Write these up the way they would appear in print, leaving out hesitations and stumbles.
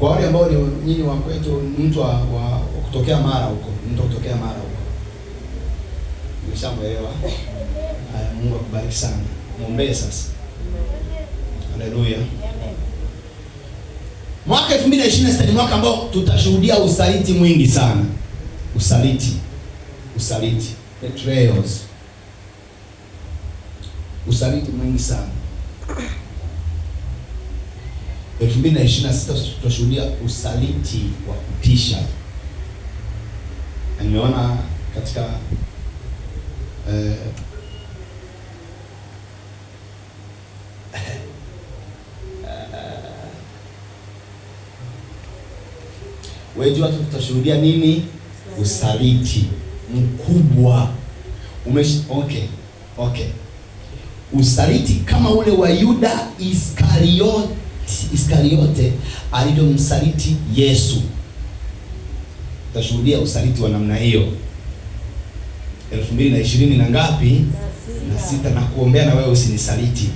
Kwa wale ambao ni nyinyi wa kwetu, mtu wa kutokea Mara huko, mtu kutokea Mara huko. Nimeshamuelewa. Haya, Mungu akubariki sana. Muombe sasa. Haleluya. Mwaka 2026 ni mwaka ambao tutashuhudia usaliti mwingi sana. Usaliti. Betrayals. Usaliti mwingi sana. 2026 tutashuhudia usaliti wa kutisha. Nimeona katika wewe watu tutashuhudia nini? Usaliti mkubwa. Okay. Usaliti kama ule wa Yuda Iskariote aliyomsaliti Yesu. Tutashuhudia usaliti wa namna hiyo 2020 na ngapi? Na sita. Na kuombea na wewe usinisaliti.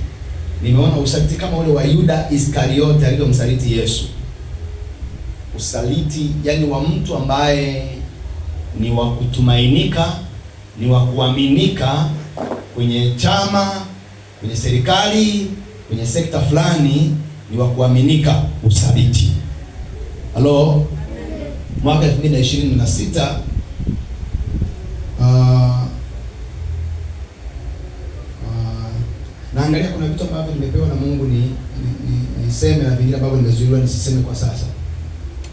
Nimeona usaliti kama ule wa Yuda Iskariote aliyomsaliti Yesu. Usaliti yani wa mtu ambaye ni wa kutumainika, ni wa kuaminika kwenye chama, kwenye serikali, kwenye sekta fulani, ni wa kuaminika. Usaliti. Halo? Mwaka 2026 naangalia kuna vitu ambavyo nimepewa na Mungu niseme na vingine ambavyo nimezuiliwa nisiseme kwa sasa.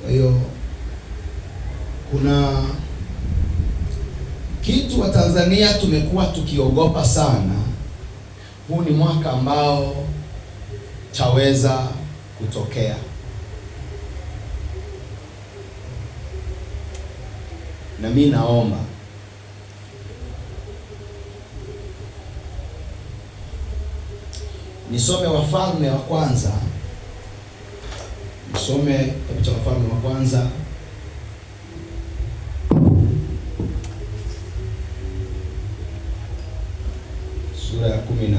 Kwa hiyo kuna kitu wa Tanzania tumekuwa tukiogopa sana. Huu ni mwaka ambao chaweza kutokea. Na mimi naomba nisome Wafalme wa kwanza. Nisome kitabu cha Wafalme wa kwanza sura ya 16.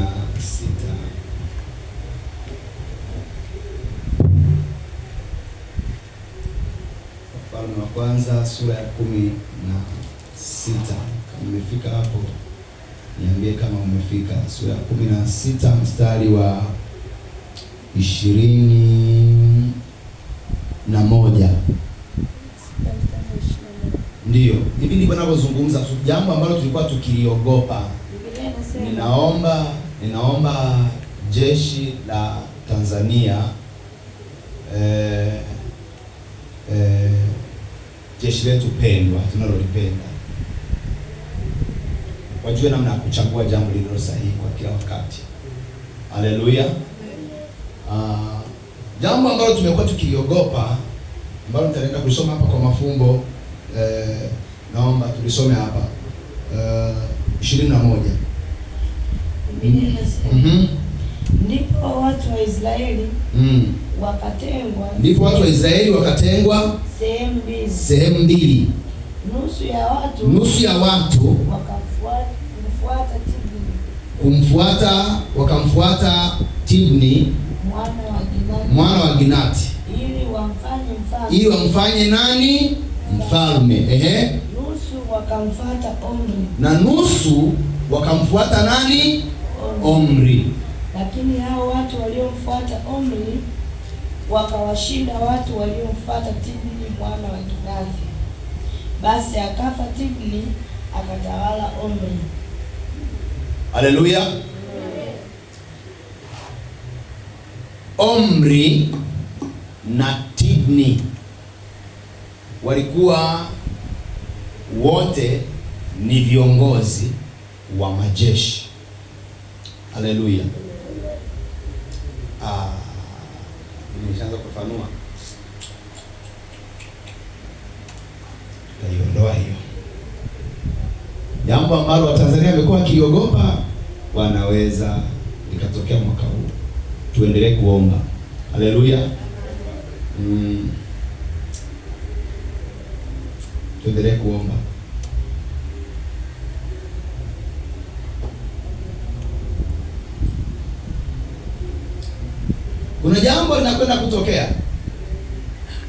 Wafalme wa kwanza sura ya 16. Kama umefika hapo niambie kama umefika. Sura ya 16 mstari wa 21. Ndiyo, hivi ndivyo ninavyozungumza, jambo ambalo tulikuwa tukiliogopa. Ninaomba jeshi la Tanzania, jeshi letu pendwa tunalolipenda, wajue namna ya kuchagua jambo lililo sahihi kwa kila wakati. Haleluya. Jambo ambalo tumekuwa tukiliogopa, ambalo nitaenda kusoma hapa kwa mafumbo, naomba tulisome hapa 21. Ndipo watu wa Israeli wakatengwa sehemu mbili. Nusu ya watu wakamfuata Tibni mwana wa Ginati ili wamfanye nani? Mfalme. Nusu wakamfuata Omri. Na nusu wakamfuata nani? Omri. Lakini hao watu waliomfuata Omri wakawashinda watu waliomfuata Tibni mwana wa Ginati. Basi akafa Tibni, akatawala Omri. Haleluya. Omri na Tibni walikuwa wote ni viongozi wa majeshi. Haleluya. Nimeshaanza kufanua. Taiondoa hiyo. Jambo ambalo Watanzania wamekuwa wakiogopa wanaweza likatokea mwaka huu. Tuendelee kuomba. Haleluya. Tuendelee kuomba. Kuna jambo linakwenda kutokea.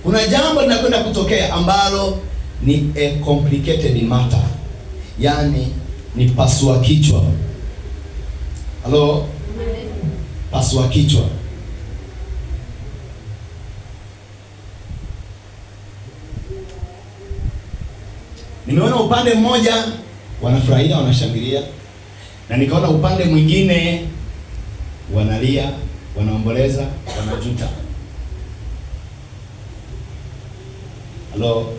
Kuna jambo linakwenda kutokea ambalo ni a complicated matter, yaani ni pasua kichwa. Halo, pasua kichwa. Nimeona upande mmoja wanafurahia, wanashangilia, na nikaona upande mwingine wanalia, wanaomboleza, wanajuta. Halo,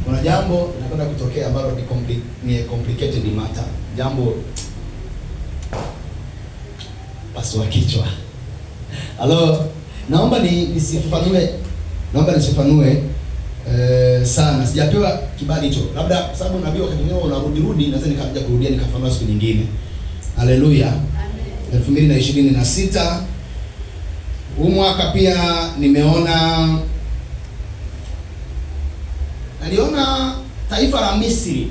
kuna jambo linakwenda kutokea ambalo ni complicated matter, jambo pasua kichwa. Halo, naomba nisifanue sana. Sijapewa kibali hicho. Labda kwa sababu nabii wakati mwingine unarudi, naweza nikaja kurudia nikafanua siku nyingine. Haleluya. Amen. 2026 huu mwaka pia niliona taifa la Misri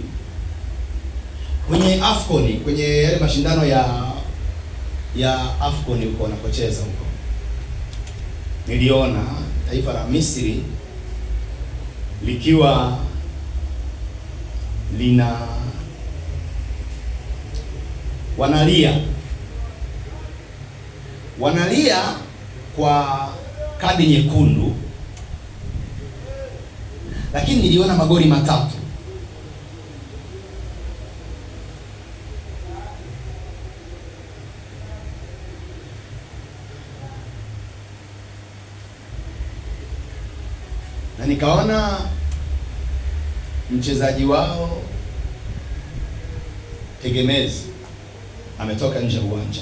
kwenye AFCON, kwenye yale mashindano ya AFCON huko wanapocheza huko. Niliona taifa la Misri likiwa wanalia kwa kadi nyekundu, lakini niliona magoli matatu. Na nikaona mchezaji wao tegemezi ametoka nje ya uwanja.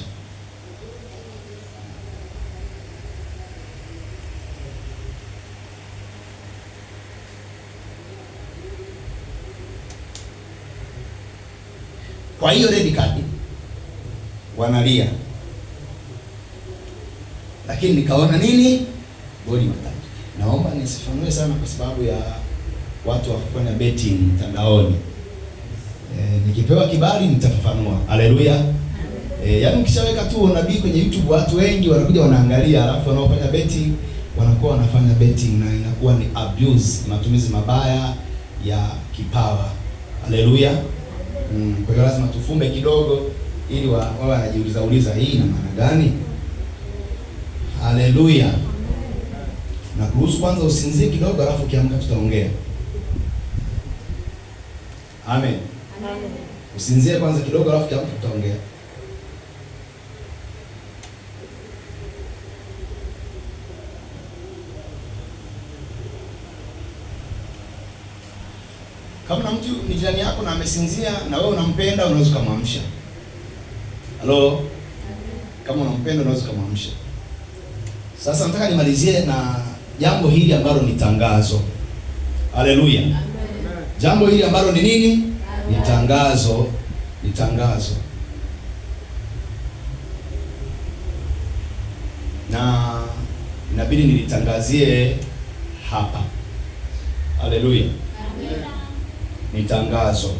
Kwa hiyo red card wanalia, lakini nikaona nini? Goli matatu. Naomba nisifanue sana kwa sababu ya watu wa kufanya betting mtandaoni. Nikipewa kibali nitafafanua. Haleluya. Yaani ukishaweka tu nabii kwenye YouTube, watu wengi wanakuja wanaangalia, alafu wanaofanya betting wanakuwa wanafanya betting na inakuwa ni abuse, matumizi mabaya ya kipawa. Haleluya. Kwa hiyo lazima tufumbe kidogo ili wao wanajiuliza hii ina maana gani? Haleluya. Na kuhusu kwanza usinzie kidogo, alafu kiamka tutaongea. Amen. Amen. Usinzie kwanza kidogo, alafu kiamka tutaongea. Kama mtu ni jirani yako na amesinzia na wewe unampenda, unaweza kumwamsha. Halo? Kama unampenda unaweza kumwamsha. Sasa nataka nimalizie na jambo hili ambalo ni tangazo. Haleluya. Jambo hili ambalo ni nini? Ni tangazo. Ni tangazo. Na inabidi nilitangazie hapa. Haleluya. Ni tangazo.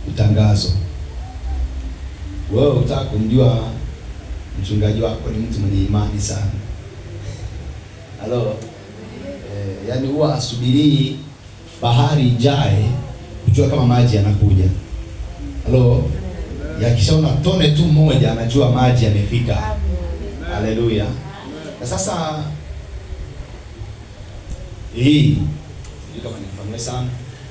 Ni tangazo. Wewe utaka kumjua mchungaji wako ni mtu mwenye imani sana. Halo. Yaani huwa asubiri bahari ijae kujua kama maji yanakuja. Halo. Yakishaona tone tu moja anajua maji yamefika. Haleluya. Na sasa hii kama nifahamwe sana,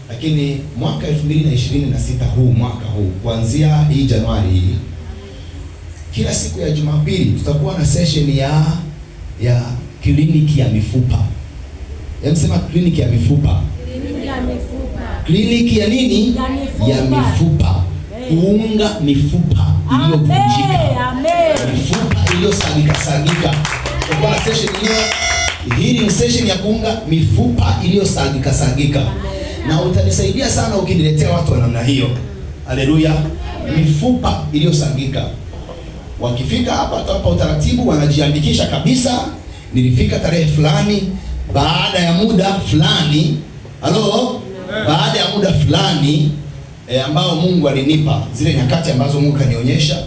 lakini mwaka 2026 mwaka huu kuanzia hii Januari hii, kila siku ya Jumapili tutakuwa na session ya kliniki ya mifupa. Sema kliniki ya mifupa. Kliniki ya mifupa. Kliniki ya nini? Ya mifupa. Kuunga mifupa iliyovunjika. Amen. Mifupa iliyosagika. Tutakuwa na session hiyo. Hii ni session ya kuunga mifupa iliyosagika. Na utanisaidia sana ukiniletea watu wa namna hiyo. Haleluya. Mifupa iliyosagika. Wakifika hapa tutawapa utaratibu, wanajiandikisha kabisa. Nilifika tarehe fulani, baada ya muda fulani. Halo? Baada ya muda fulani ambao Mungu alinipa, zile nyakati ambazo Mungu kanionyesha